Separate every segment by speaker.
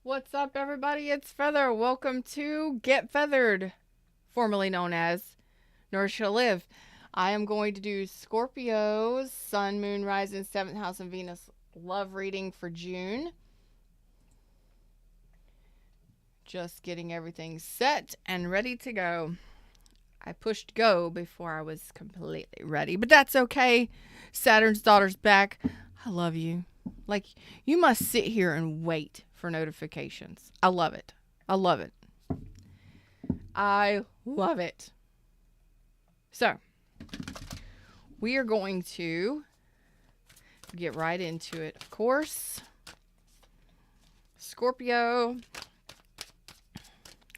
Speaker 1: What's up, everybody? It's Feather. Welcome to Get Feathered, formerly known as Nourish to Live. I am going to do Scorpio's Sun, Moon, Rising, 7th House, and Venus love reading for June. Just getting everything set and ready to go. I pushed go before I was completely ready, but that's okay. Saturn's daughter's back. I love you. Like, you must sit here and wait for notifications. I love it. I love it. I love it. So, we are going to get right into it. Of course, Scorpio.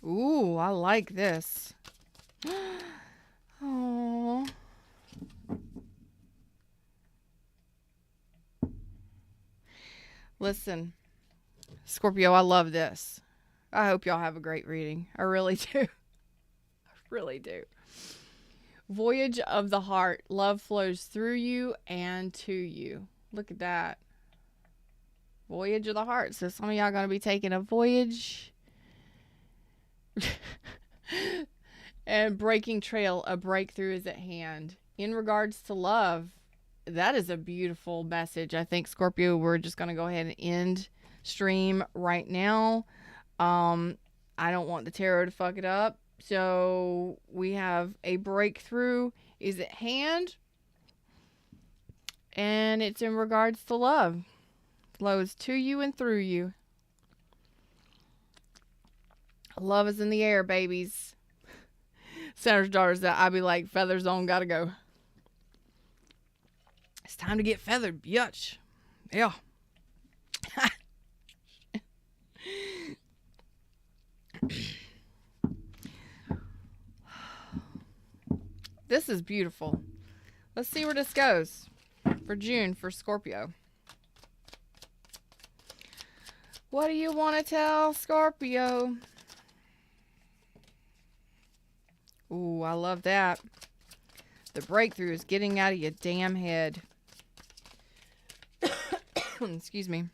Speaker 1: Ooh, I like this. Oh. Listen, Scorpio, I love this. I hope y'all have a great reading. I really do. I really do. Voyage of the heart. Love flows through you and to you. Look at that. Voyage of the heart. So some of y'all going to be taking a voyage. And breaking trail. A breakthrough is at hand. In regards to love, that is a beautiful message. I think, Scorpio, we're just going to go ahead and end stream right now. I don't want the tarot to fuck it up. So we have a breakthrough is at hand. And it's in regards to love. Flows to you and through you. Love is in the air, babies. Saturn's daughters that I be like, feathers on, gotta go. It's time to get feathered, bitch. Yeah. This is beautiful. Let's see where this goes for June for Scorpio. What do you want to tell Scorpio? Ooh, I love that. The breakthrough is getting out of your damn head. Excuse me.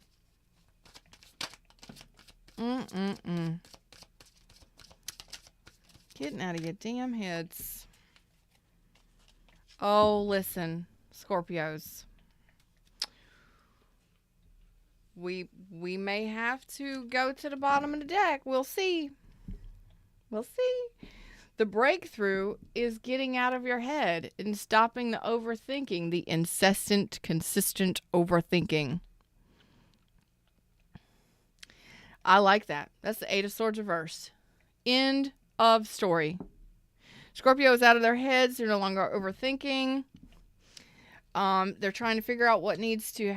Speaker 1: Getting out of your damn heads. Oh, listen, Scorpios. We may have to go to the bottom of the deck. We'll see. We'll see. The breakthrough is getting out of your head and stopping the overthinking, the incessant, consistent overthinking. I like that. That's the 8 of Swords reversed. End of story. Scorpio is out of their heads. They're no longer overthinking. They're trying to figure out what needs to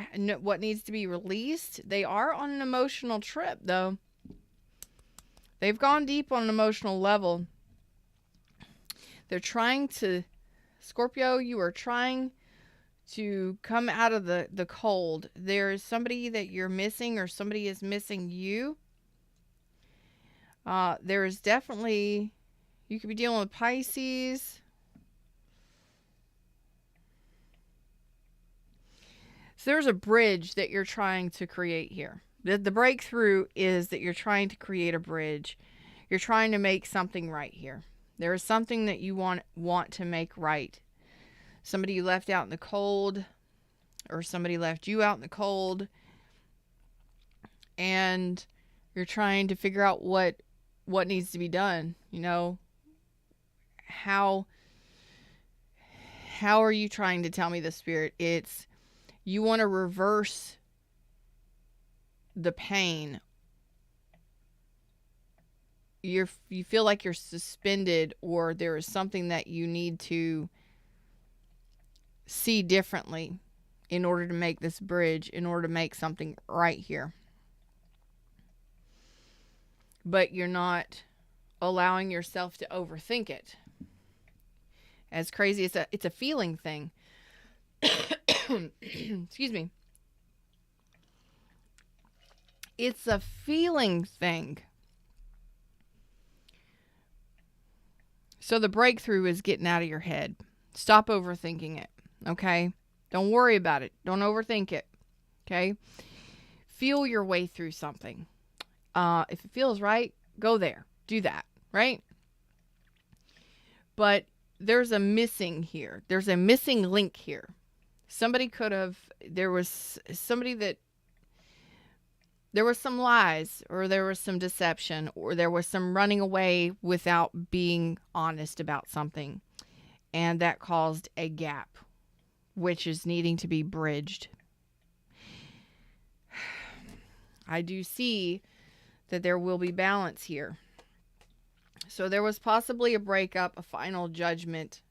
Speaker 1: be released. They are on an emotional trip, though. They've gone deep on an emotional level. They're trying to, Scorpio, you are trying to come out of the cold. There is somebody that you're missing, or somebody is missing you. There is definitely, you could be dealing with Pisces. So there's a bridge that you're trying to create here. The breakthrough is that you're trying to create a bridge. You're trying to make something right here. There is something that you want to make right. Somebody you left out in the cold, or somebody left you out in the cold, and you're trying to figure out what needs to be done. You know, how are you trying to tell me the Spirit? It's you want to reverse the pain. You feel like you're suspended, or there is something that you need to see differently in order to make this bridge, in order to make something right here. But you're not allowing yourself to overthink it. As crazy, it's a feeling thing. Excuse me. It's a feeling thing. So the breakthrough is getting out of your head. Stop overthinking it, okay? Don't worry about it. Don't overthink it, okay? Feel your way through something. If it feels right, go there. Do that, right? But there's a missing here. There's a missing link here. There was some lies, or there was some deception, or there was some running away without being honest about something. And that caused a gap, which is needing to be bridged. I do see that there will be balance here. So there was possibly a breakup, a final judgment.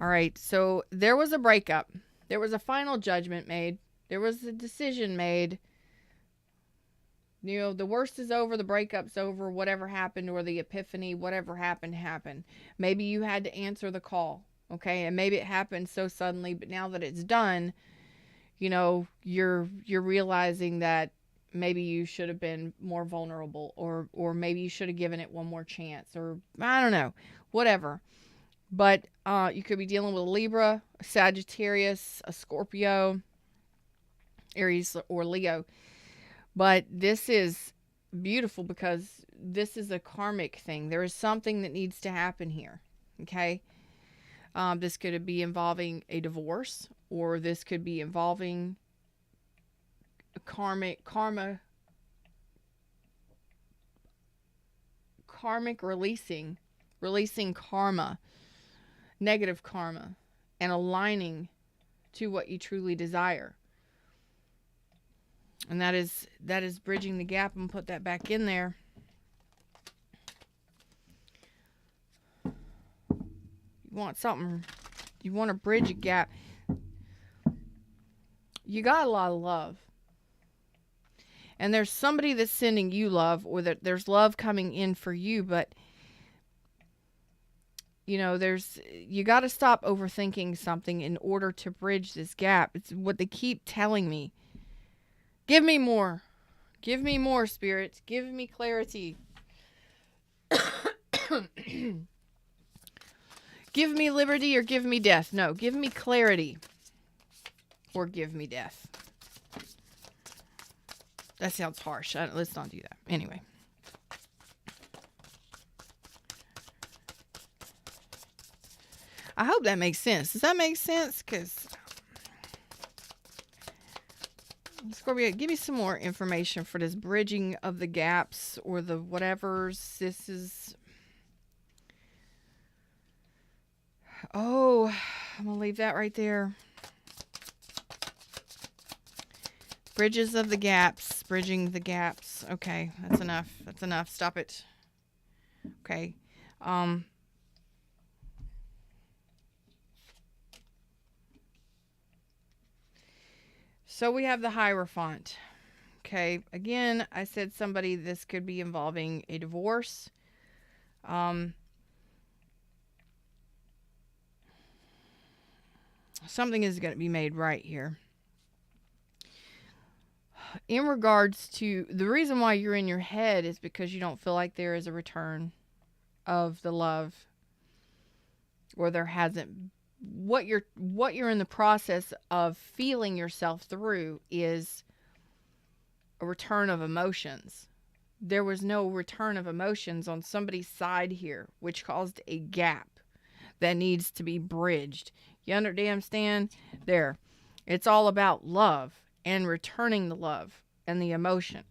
Speaker 1: All right, so there was a breakup. There was a final judgment made. There was a decision made. You know, the worst is over, the breakup's over, whatever happened, or the epiphany, whatever happened, happened. Maybe you had to answer the call, okay? And maybe it happened so suddenly, but now that it's done, you know, you're realizing that maybe you should have been more vulnerable, or maybe you should have given it one more chance, or I don't know, whatever. But you could be dealing with a Libra, a Sagittarius, a Scorpio, Aries, or Leo. But this is beautiful because this is a karmic thing. There is something that needs to happen here. Okay? This could be involving a divorce, or this could be involving karmic releasing karma, negative karma, and aligning to what you truly desire. And that is bridging the gap. And put that back in there. You want something, you want to bridge a gap. You got a lot of love. And there's somebody that's sending you love, or that there's love coming in for you, but you know, you got to stop overthinking something in order to bridge this gap. It's what they keep telling me. Give me more. Give me more, spirits. Give me clarity. Give me liberty or give me death. No, give me clarity or give me death. That sounds harsh. Let's not do that. Anyway. I hope that makes sense. Does that make sense? Because Scorpio, give me some more information for this bridging of the gaps or the whatevers. This is... Oh, I'm going to leave that right there. Bridges of the gaps. Bridging the gaps. Okay, that's enough. That's enough. Stop it. Okay. So we have the Hierophant. Okay, again, I said this could be involving a divorce. Something is going to be made right here. In regards to the reason why you're in your head is because you don't feel like there is a return of the love, or there hasn't. What you're in the process of feeling yourself through is a return of emotions. There was no return of emotions on somebody's side here, which caused a gap that needs to be bridged. You understand? There. It's all about love and returning the love and the emotion.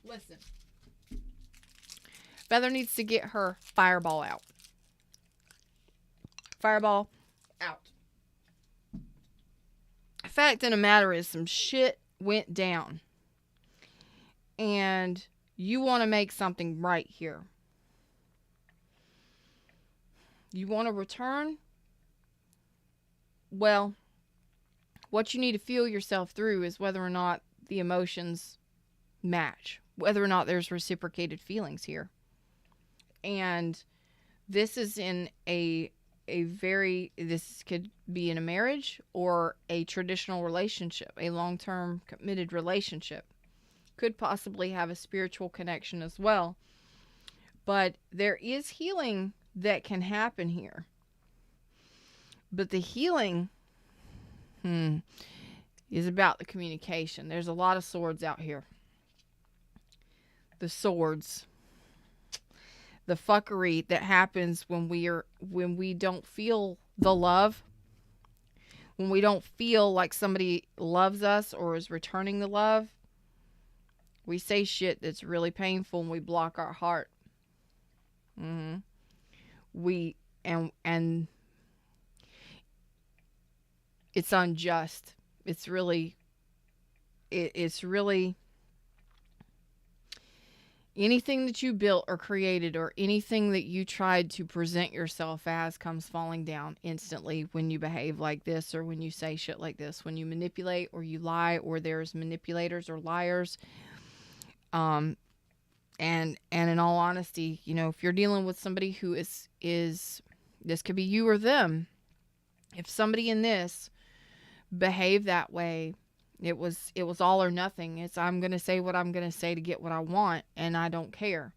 Speaker 1: Listen. Feather needs to get her fireball out. Fireball out. The fact of the matter is, some shit went down. And you want to make something right here. You want to return? Well, what you need to feel yourself through is whether or not the emotions match. Whether or not there's reciprocated feelings here. And this is in this could be in a marriage or a traditional relationship, a long-term committed relationship. Could possibly have a spiritual connection as well. But there is healing that can happen here. But the healing, is about the communication. There's a lot of swords out here. The swords. The fuckery that happens when we don't feel the love. When we don't feel like somebody loves us or is returning the love. We say shit that's really painful and we block our heart. Mm-hmm. And it's unjust. It's really anything that you built or created or anything that you tried to present yourself as comes falling down instantly when you behave like this or when you say shit like this, when you manipulate or you lie or there's manipulators or liars. And in all honesty, you know, if you're dealing with somebody who is this could be you or them. If somebody in this behaved that way, it was all or nothing. It's I'm going to say what I'm going to say to get what I want, and I don't care.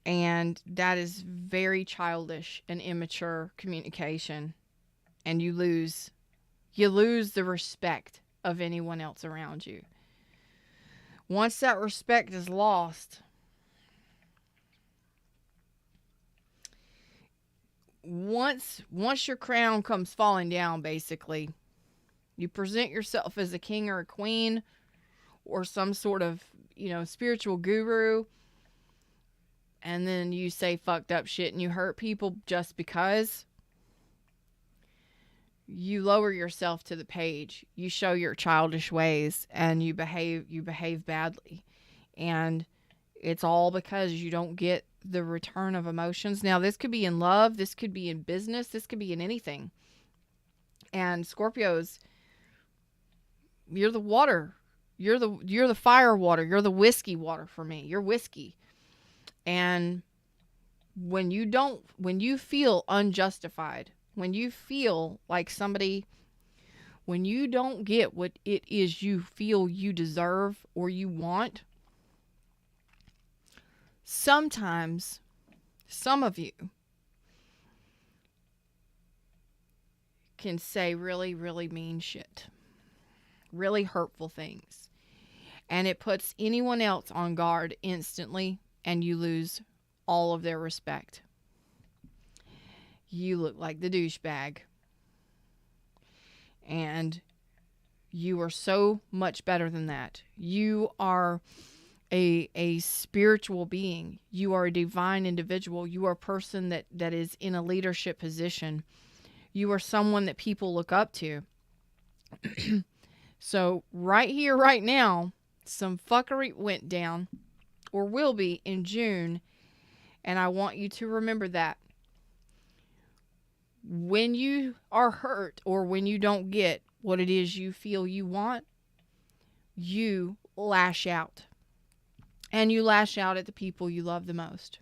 Speaker 1: And that is very childish and immature communication. And you lose the respect of anyone else around you. Once that respect is lost, once your crown comes falling down, basically, you present yourself as a king or a queen or some sort of, you know, spiritual guru, and then you say fucked up shit and you hurt people just because. You lower yourself to the page. You show your childish ways and you behave badly. And it's all because you don't get the return of emotions. Now, this could be in love, this could be in business, this could be in anything. And Scorpios, you're the water. You're the fire water. You're the whiskey water for me. You're whiskey. And when you feel unjustified, when you feel like somebody, when you don't get what it is you feel you deserve or you want, sometimes some of you can say really, really mean shit. Really hurtful things. And it puts anyone else on guard instantly, and you lose all of their respect. You look like the douchebag. And you are so much better than that. You are a spiritual being. You are a divine individual. You are a person that is in a leadership position. You are someone that people look up to. So right here, right now, some fuckery went down or will be in June. And I want you to remember that. When you are hurt or when you don't get what it is you feel you want, you lash out. And you lash out at the people you love the most.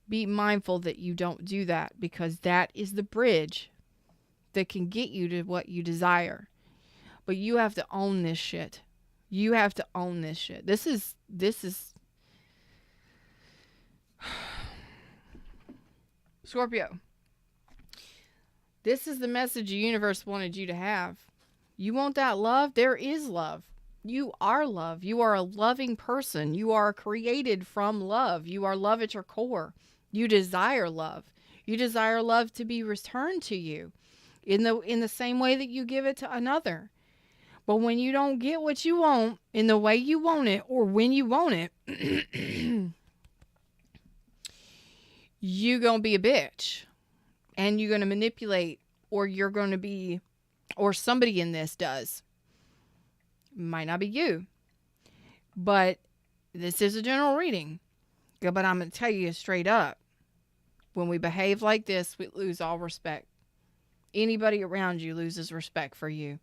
Speaker 1: Be mindful that you don't do that, because that is the bridge that can get you to what you desire. But you have to own this shit. You have to own this shit. This is Scorpio. This is the message the universe wanted you to have. You want that love? There is love. You are love. You are a loving person. You are created from love. You are love at your core. You desire love. You desire love to be returned to you in the same way that you give it to another. But when you don't get what you want in the way you want it or when you want it, you're going to be a bitch. And you're going to manipulate, or you're going to be, or somebody in this does. Might not be you. But this is a general reading. But I'm going to tell you straight up. When we behave like this, we lose all respect. Anybody around you loses respect for you.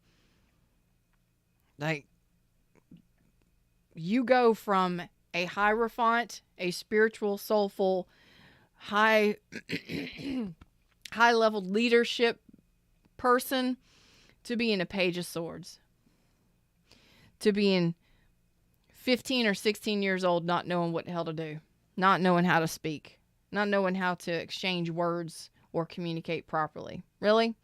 Speaker 1: Like, you go from a hierophant, a spiritual, soulful, high-level leadership person to being a page of swords. To being 15 or 16 years old, not knowing what the hell to do. Not knowing how to speak. Not knowing how to exchange words or communicate properly. Really?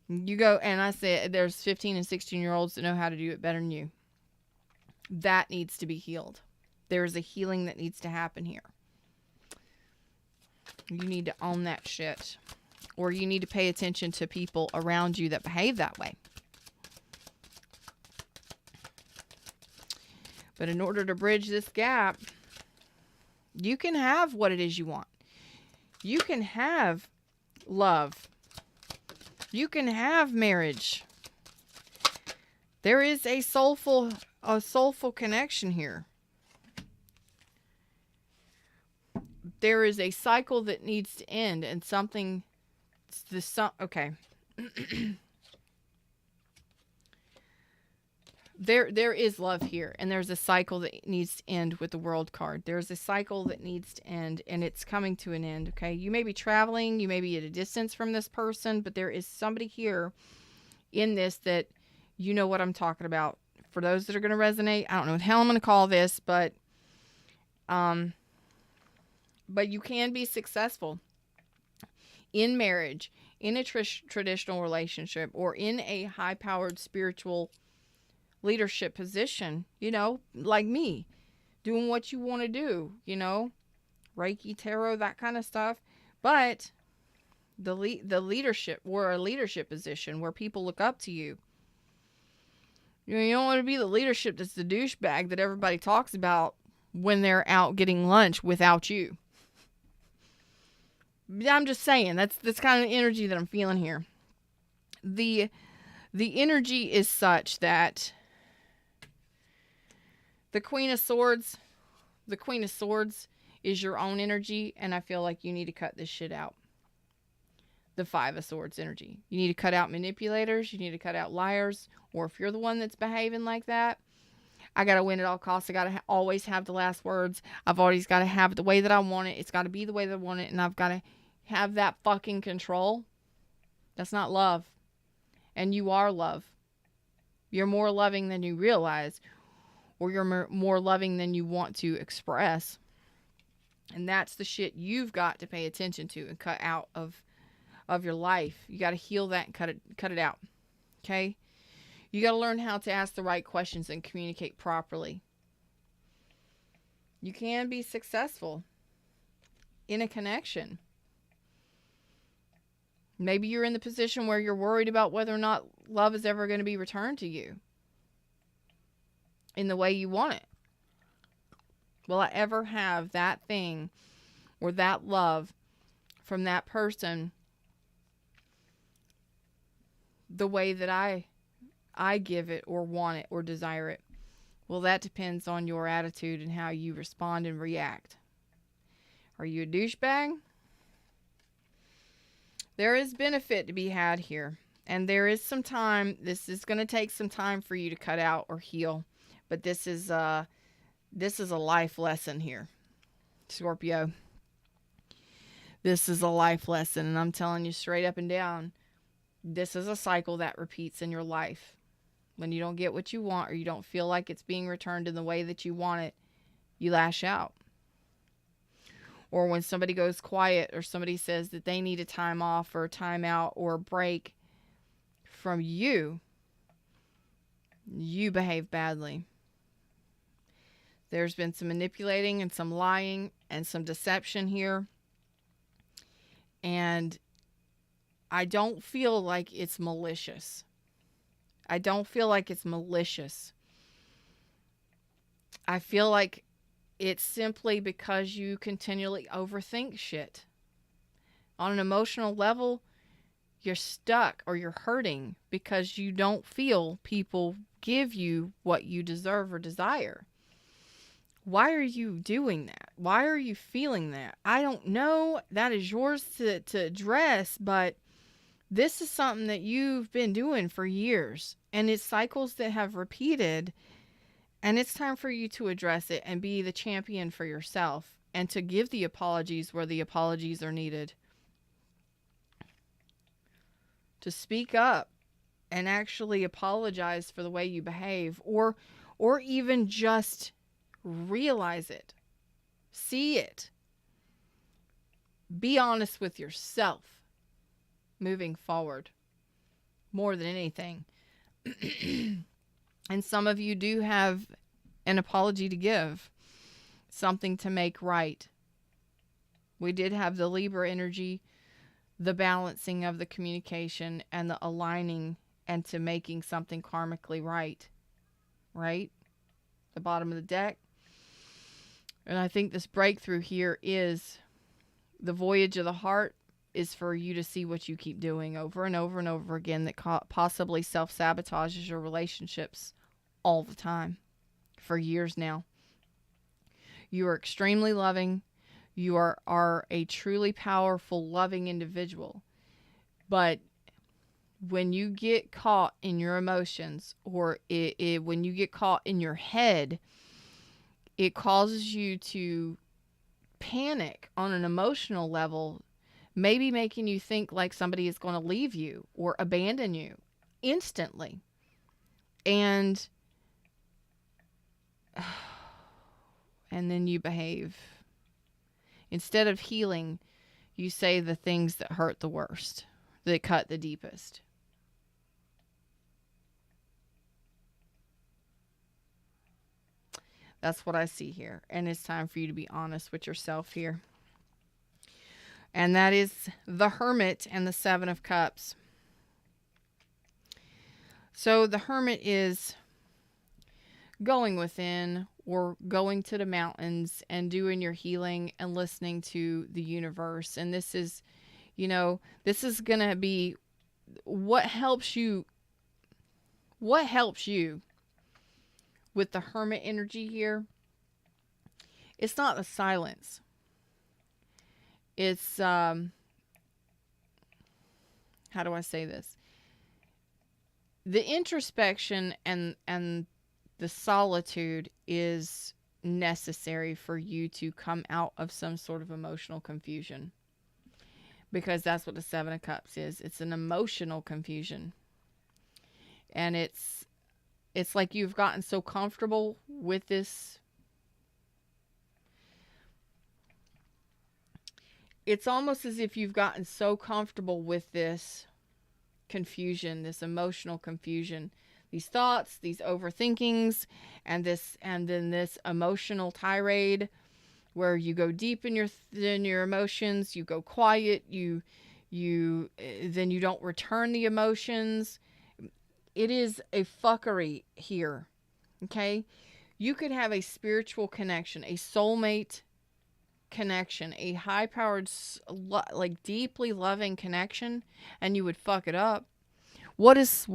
Speaker 1: You go, and I said there's 15 and 16-year-olds that know how to do it better than you. That needs to be healed. There's a healing that needs to happen here. You need to own that shit. Or you need to pay attention to people around you that behave that way. But in order to bridge this gap, you can have what it is you want. You can have love. You can have marriage. There is a soulful connection here. There is a cycle that needs to end, and something. Okay. There is love here, and there's a cycle that needs to end with the World card. There's a cycle that needs to end, and it's coming to an end, okay? You may be traveling, you may be at a distance from this person, but there is somebody here in this that you know what I'm talking about. For those that are going to resonate, I don't know what the hell I'm going to call this, but you can be successful in marriage, in a traditional relationship, or in a high-powered spiritual leadership position, you know, like me, doing what you want to do, you know, Reiki, tarot, that kind of stuff. But the leadership, or a leadership position where people look up to you. You know, you don't want to be the leadership that's the douchebag that everybody talks about when they're out getting lunch without you. I'm just saying, that's kind of the energy that I'm feeling here. The energy is such that the Queen of Swords is your own energy, and I feel like you need to cut this shit out. The Five of Swords energy. You need to cut out manipulators. You need to cut out liars. Or if you're the one that's behaving like that, I got to win at all costs. I got to always have the last words. I've always got to have it the way that I want it. It's got to be the way that I want it, and I've got to have that fucking control. That's not love. And you are love. You're more loving than you realize, or you're more loving than you want to express. And that's the shit you've got to pay attention to and cut out of your life. You got to heal that and cut it out. Okay? You got to learn how to ask the right questions and communicate properly. You can be successful in a connection. Maybe you're in the position where you're worried about whether or not love is ever going to be returned to you in the way you want it. Will I ever have that thing or that love from that person the way that I give it or want it or desire it? Well, that depends on your attitude and how you respond and react. Are you a douchebag? There is benefit to be had here. And there is some time. This is going to take some time for you to cut out or heal. But this is a life lesson here, Scorpio. This is a life lesson. And I'm telling you straight up and down, this is a cycle that repeats in your life. When you don't get what you want, or you don't feel like it's being returned in the way that you want it, you lash out. Or when somebody goes quiet, or somebody says that they need a time off or a time out or a break from you, you behave badly. There's been some manipulating and some lying and some deception here. And I don't feel like it's malicious. I don't feel like it's malicious. I feel like it's simply because you continually overthink shit. On an emotional level, you're stuck or you're hurting because you don't feel people give you what you deserve or desire. Why are you doing that? Why are you feeling that? I don't know. That is yours to address, but this is something that you've been doing for years, and it's cycles that have repeated, and it's time for you to address it and be the champion for yourself and to give the apologies where the apologies are needed. To speak up and actually apologize for the way you behave, or even just realize it. See it. Be honest with yourself moving forward. more than anything. And some of you do have an apology to give, something to make right. We did have the Libra energy, the balancing of the communication and the aligning and to making something karmically right. Right? The bottom of the deck. And I think this breakthrough here is the voyage of the heart is for you to see what you keep doing over and over and over again that possibly self-sabotages your relationships all the time for years now. You are extremely loving. You are a truly powerful, loving individual. But when you get caught in your emotions or when you get caught in your head, it causes you to panic on an emotional level, maybe making you think like somebody is going to leave you or abandon you instantly. And then you behave. Instead of healing, you say the things that hurt the worst, that cut the deepest. That's what I see here. And it's time for you to be honest with yourself here. And that is the Hermit and the Seven of Cups. So the Hermit is going within or going to the mountains and doing your healing and listening to the universe. And this is, this is going to be what helps you with the Hermit energy here. It's not the silence. It's, how do I say this? The introspection and the solitude is necessary for you to come out of some sort of emotional confusion. Because that's what the Seven of Cups is. It's an emotional confusion. And it's like you've gotten so comfortable with this. It's almost as if you've gotten so comfortable with this confusion, this emotional confusion, these thoughts, these overthinkings, and then this emotional tirade where you go deep in your emotions, you go quiet, then you don't return the emotions. It is a fuckery here. Okay? You could have a spiritual connection, a soulmate connection, a high-powered, like deeply loving connection, and you would fuck it up. What is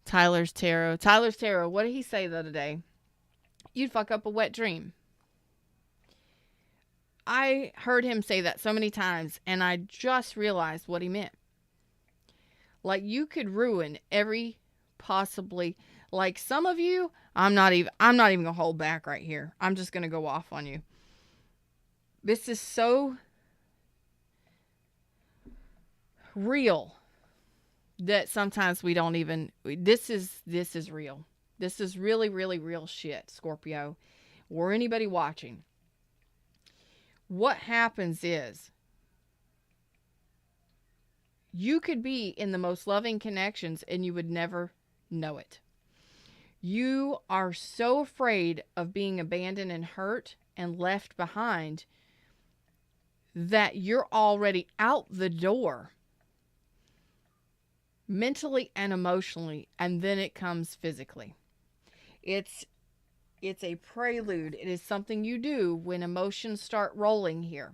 Speaker 1: Tyler's tarot? Tyler's tarot, what did he say the other day? You'd fuck up a wet dream. I heard him say that so many times, and I just realized what he meant. Like, you could ruin every possibly, like some of you, I'm not even going to hold back right here. I'm just going to go off on you. This is so real that sometimes we don't even, this is real. This is really, really real shit, Scorpio, or anybody watching. What happens is, you could be in the most loving connections and you would never know it. You are so afraid of being abandoned and hurt and left behind that you're already out the door mentally and emotionally, and then it comes physically. It's a prelude. It is something you do when emotions start rolling here.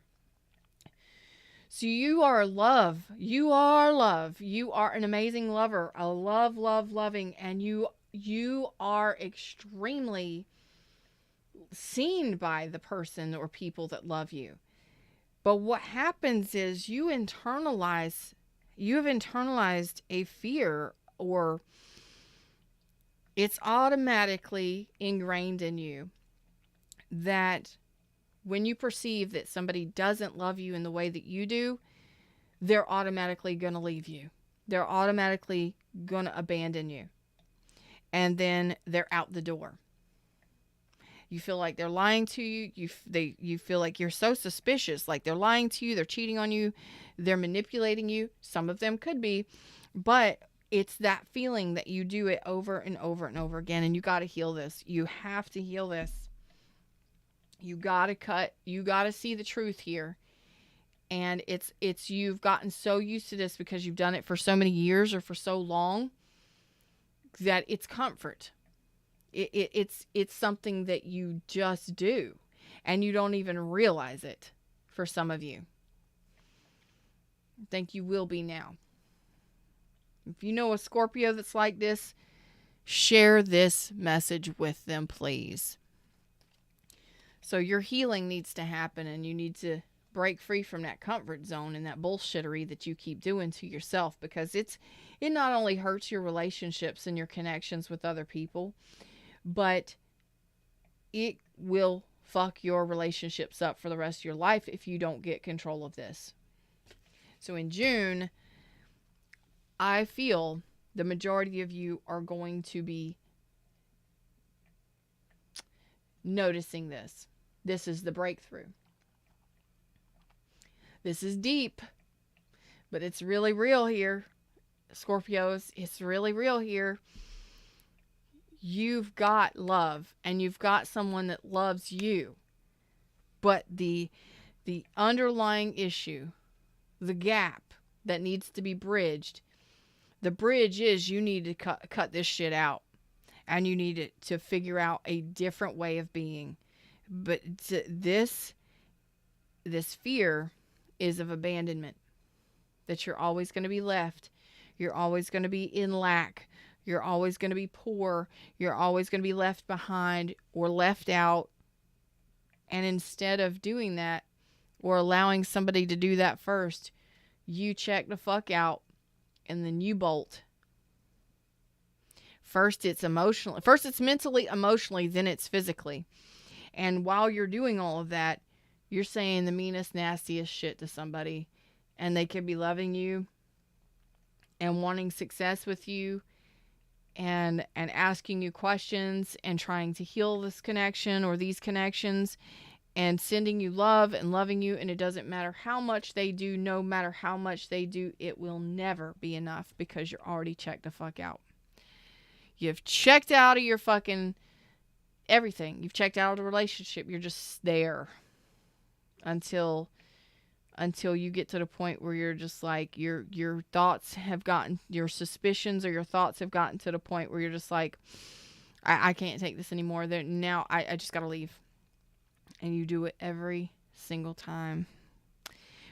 Speaker 1: So you are love. You are love. You are an amazing lover. A loving. And you are extremely seen by the person or people that love you. But what happens is you have internalized a fear, or it's automatically ingrained in you that when you perceive that somebody doesn't love you in the way that you do, they're automatically going to leave you. They're automatically going to abandon you. And then they're out the door. You feel like they're lying to you. You feel like you're so suspicious, like they're lying to you, they're cheating on you, they're manipulating you. Some of them could be, but it's that feeling that you do it over and over and over again, and you got to heal this. You have to heal this. You got to see the truth here. And it's you've gotten so used to this because you've done it for so many years or for so long that it's comfort. It's something that you just do, and you don't even realize it for some of you. I think you will be now. If you know a Scorpio that's like this, share this message with them, please. So your healing needs to happen, and you need to break free from that comfort zone and that bullshittery that you keep doing to yourself, because it not only hurts your relationships and your connections with other people, but it will fuck your relationships up for the rest of your life if you don't get control of this. So in June, I feel the majority of you are going to be noticing this. This is the breakthrough. This is deep, but it's really real here, Scorpios. It's really real here. You've got love, and you've got someone that loves you. But the underlying issue, the gap that needs to be bridged, the bridge is you need to cut this shit out. And you need to figure out a different way of being. But this fear is of abandonment. That you're always going to be left. You're always going to be in lack. You're always going to be poor. You're always going to be left behind or left out. And instead of doing that, or allowing somebody to do that first, you check the fuck out and then you bolt. First it's mentally, emotionally, then it's physically. And while you're doing all of that, you're saying the meanest, nastiest shit to somebody, and they could be loving you and wanting success with you and asking you questions and trying to heal this connection or these connections and sending you love and loving you. And it doesn't matter how much they do, no matter how much they do, it will never be enough because you're already checked the fuck out. You've checked out of your fucking everything. You've checked out of the relationship. You're just there until you get to the point where you're just like, your thoughts have gotten, your suspicions or your thoughts have gotten to the point where you're just like, I can't take this anymore. Now I just got to leave. And you do it every single time.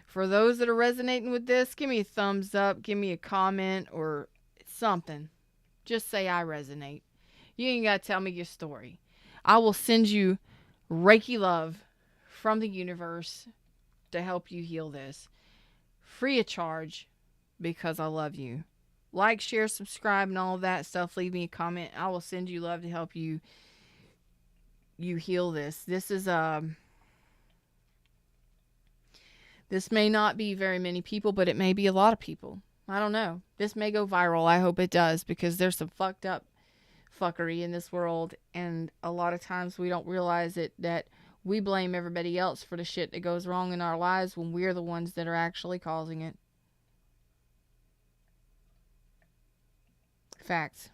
Speaker 1: For those that are resonating with this, give me a thumbs up, give me a comment or something. Just say I resonate. You ain't got to tell me your story. I will send you Reiki love from the universe to help you heal this. Free of charge, because I love you. Like, share, subscribe, and all of that stuff. Leave me a comment. I will send you love to help you heal this. This may not be very many people, but it may be a lot of people. I don't know. This may go viral. I hope it does, because there's some fucked up fuckery in this world, and a lot of times we don't realize it, that we blame everybody else for the shit that goes wrong in our lives when we're the ones that are actually causing it. Facts.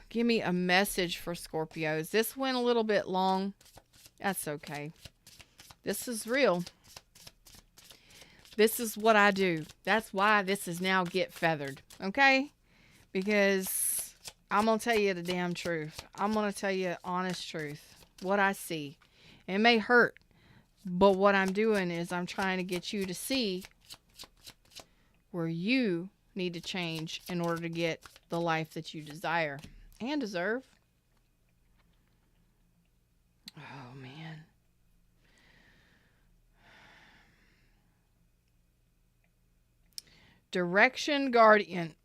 Speaker 1: Give me a message for Scorpios. This went a little bit long. That's okay. This is real. This is what I do. That's why this is now Get Feathered. Okay? Because I'm going to tell you the damn truth. I'm going to tell you honest truth. What I see. It may hurt. But what I'm doing is I'm trying to get you to see where you need to change in order to get the life that you desire and deserve. Oh, man. Direction Guardian.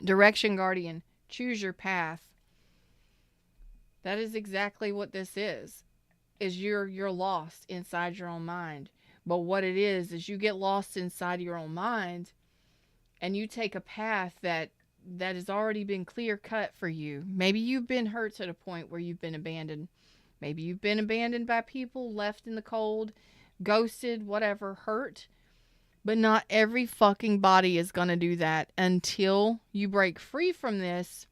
Speaker 1: Direction Guardian. Choose your path. That is exactly what this is you're lost inside your own mind. But what it is you get lost inside your own mind, and you take a path that has already been clear cut for you. Maybe you've been hurt to the point where you've been abandoned. Maybe you've been abandoned by people, left in the cold, ghosted, whatever, hurt. But not every fucking body is going to do that until you break free from this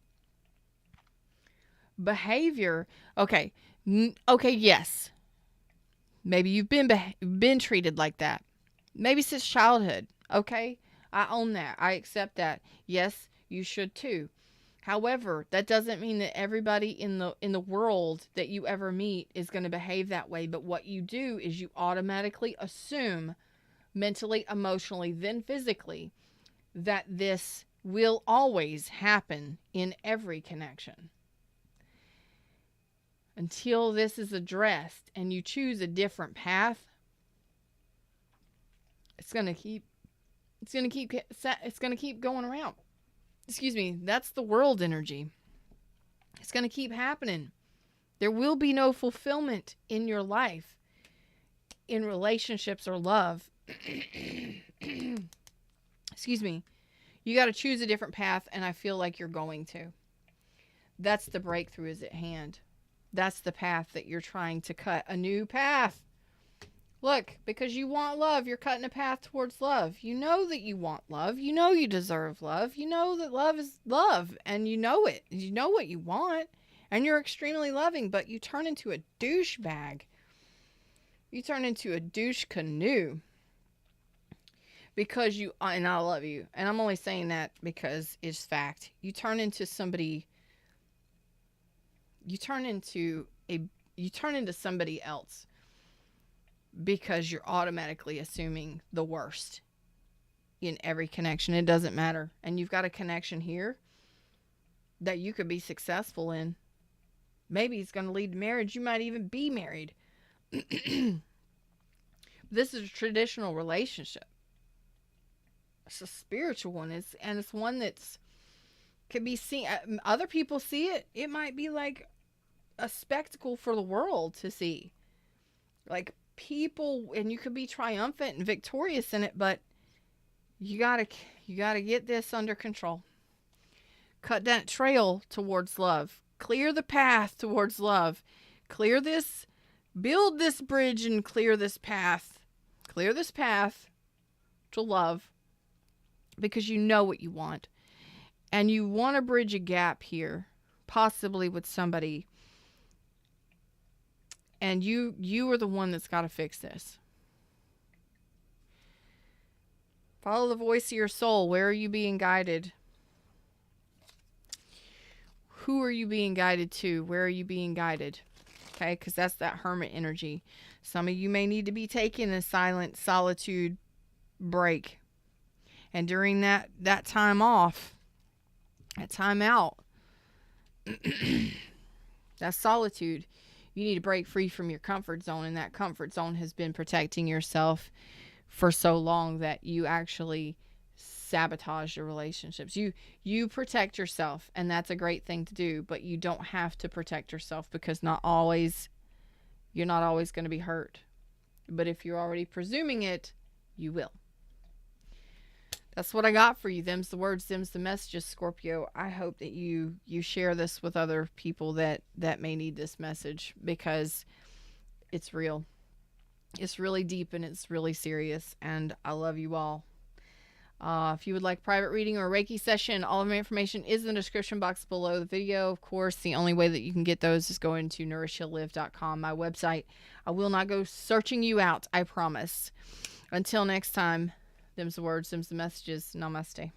Speaker 1: behavior. Okay. Okay, yes. Maybe you've been treated like that. Maybe since childhood. Okay? I own that. I accept that. Yes, you should too. However, that doesn't mean that everybody in the world that you ever meet is going to behave that way. But what you do is you automatically assume, mentally, emotionally, then physically, that this will always happen in every connection. Until this is addressed and you choose a different path, it's going to keep going around. Excuse me, that's the world energy. It's going to keep happening. There will be no fulfillment in your life, in relationships or love. Excuse me. You got to choose a different path, and I feel like you're going to. That's the breakthrough is at hand. That's the path that you're trying to cut. A new path. Look, because you want love, you're cutting a path towards love. You know that you want love. You know you deserve love. You know that love is love, and you know it. You know what you want, and you're extremely loving, but you turn into a douchebag. You turn into a douche canoe. Because you, and I love you, and I'm only saying that because it's fact. You turn into somebody, you turn into somebody else because you're automatically assuming the worst in every connection. It doesn't matter. And you've got a connection here that you could be successful in. Maybe it's going to lead to marriage. You might even be married. This is a traditional relationship. It's a spiritual one. It's one that's can be seen. Other people see it. It might be like a spectacle for the world to see. Like people, and you could be triumphant and victorious in it, but you gotta get this under control. Cut that trail towards love. Clear the path towards love. Clear this, build this bridge and clear this path. Clear this path to love. Because you know what you want. And you want to bridge a gap here. Possibly with somebody. And you are the one that's got to fix this. Follow the voice of your soul. Where are you being guided? Who are you being guided to? Where are you being guided? Okay, because that's that hermit energy. Some of you may need to be taking a silent solitude break. And during that time off, that time out, that solitude, you need to break free from your comfort zone. And that comfort zone has been protecting yourself for so long that you actually sabotage your relationships. You protect yourself, and that's a great thing to do, but you don't have to protect yourself because you're not always going to be hurt. But if you're already presuming it, you will. That's what I got for you. Them's the words, them's the messages, Scorpio. I hope that you share this with other people that may need this message because it's real. It's really deep and it's really serious, and I love you all. If you would like private reading or a Reiki session, all of my information is in the description box below the video. Of course, the only way that you can get those is going to nourishheallive.com, my website. I will not go searching you out, I promise. Until next time. Them's the words, them's the messages. Namaste.